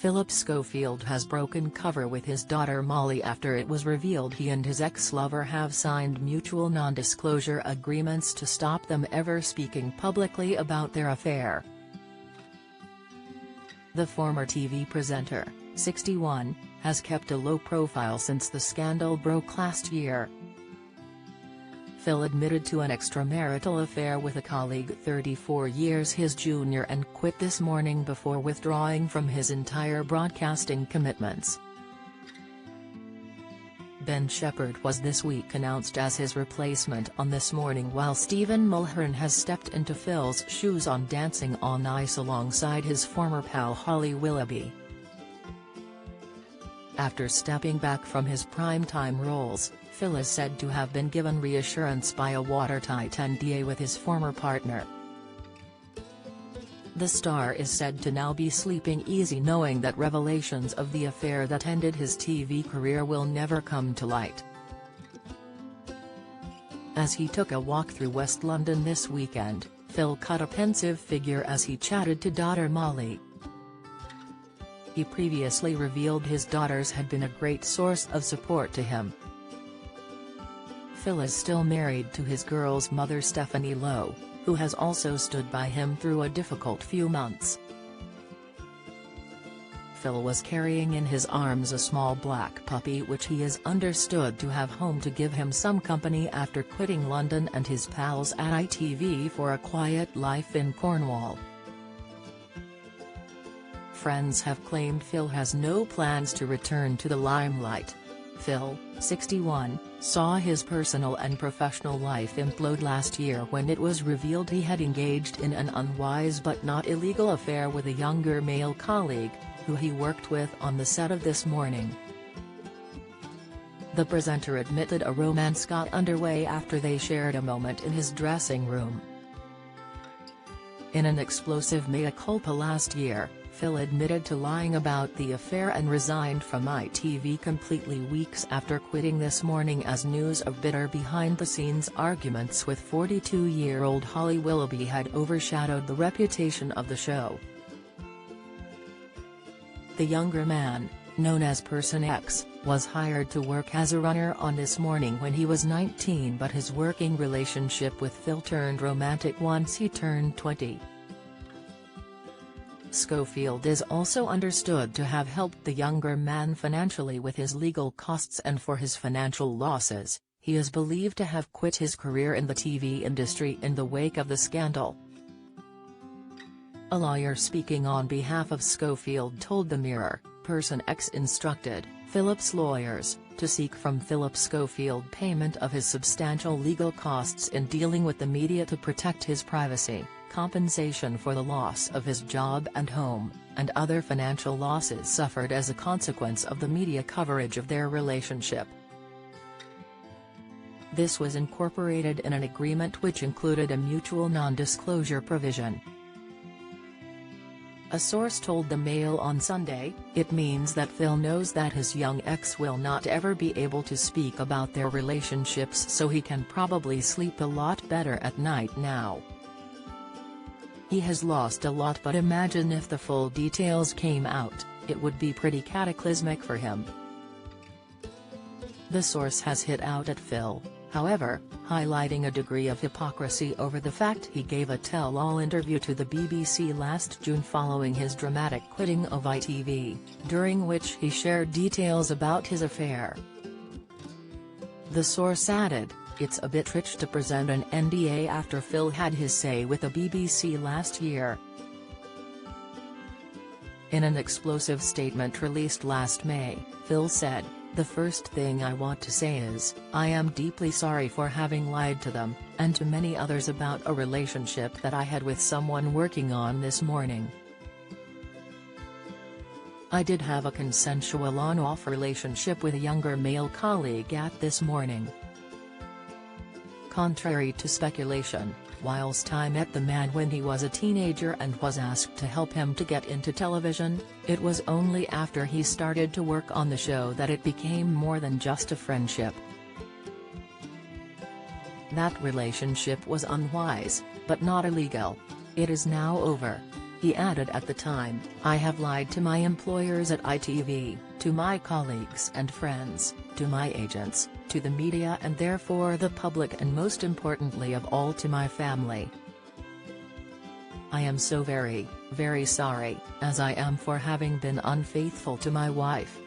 Phillip Schofield has broken cover with his daughter Molly after it was revealed he and his ex-lover have signed mutual non-disclosure agreements to stop them ever speaking publicly about their affair. The former TV presenter, 61, has kept a low profile since the scandal broke last year. Phil admitted to an extramarital affair with a colleague 34 years his junior and quit this morning before withdrawing from his entire broadcasting commitments. Ben Shepherd was this week announced as his replacement on This Morning, while Stephen Mulhern has stepped into Phil's shoes on Dancing on Ice alongside his former pal Holly Willoughby. After stepping back from his primetime roles, Phil is said to have been given reassurance by a watertight NDA with his former partner. The star is said to now be sleeping easy knowing that revelations of the affair that ended his TV career will never come to light. As he took a walk through West London this weekend, Phil cut a pensive figure as he chatted to daughter Molly. He previously revealed his daughters had been a great source of support to him. Phil is still married to his girl's mother Stephanie Lowe, who has also stood by him through a difficult few months. Phil was carrying in his arms a small black puppy which he is understood to have home to give him some company after quitting London and his pals at ITV for a quiet life in Cornwall. Friends have claimed Phil has no plans to return to the limelight. Phil, 61, saw his personal and professional life implode last year when it was revealed he had engaged in an unwise but not illegal affair with a younger male colleague, who he worked with on the set of This Morning. The presenter admitted a romance got underway after they shared a moment in his dressing room. In an explosive mea culpa last year, Phil admitted to lying about the affair and resigned from ITV completely weeks after quitting This Morning as news of bitter behind-the-scenes arguments with 42-year-old Holly Willoughby had overshadowed the reputation of the show. The younger man, known as Person X, was hired to work as a runner on This Morning when he was 19, but his working relationship with Phil turned romantic once he turned 20. Schofield is also understood to have helped the younger man financially with his legal costs, and for his financial losses, he is believed to have quit his career in the TV industry in the wake of the scandal. A lawyer speaking on behalf of Schofield told The Mirror, Person X instructed Phillip's lawyers to seek from Phillip Schofield payment of his substantial legal costs in dealing with the media to protect his privacy, compensation for the loss of his job and home, and other financial losses suffered as a consequence of the media coverage of their relationship. This was incorporated in an agreement which included a mutual non-disclosure provision. A source told the Mail on Sunday, "It means that Phil knows that his young ex will not ever be able to speak about their relationships, so he can probably sleep a lot better at night now. He has lost a lot, but imagine if the full details came out, it would be pretty cataclysmic for him." The source has hit out at Phil, however, highlighting a degree of hypocrisy over the fact he gave a tell-all interview to the BBC last June following his dramatic quitting of ITV, during which he shared details about his affair. The source added, "It's a bit rich to present an NDA after Phil had his say with the BBC last year." In an explosive statement released last May, Phil said, "The first thing I want to say is, I am deeply sorry for having lied to them, and to many others about a relationship that I had with someone working on This Morning. I did have a consensual on-off relationship with a younger male colleague at This Morning." Contrary to speculation, whilst I met the man when he was a teenager and was asked to help him to get into television, it was only after he started to work on the show that it became more than just a friendship. That relationship was unwise, but not illegal. It is now over. He added at the time, "I have lied to my employers at ITV, to my colleagues and friends, to my agents, to the media and therefore the public and most importantly of all to my family. I am so very, very sorry, as I am for having been unfaithful to my wife."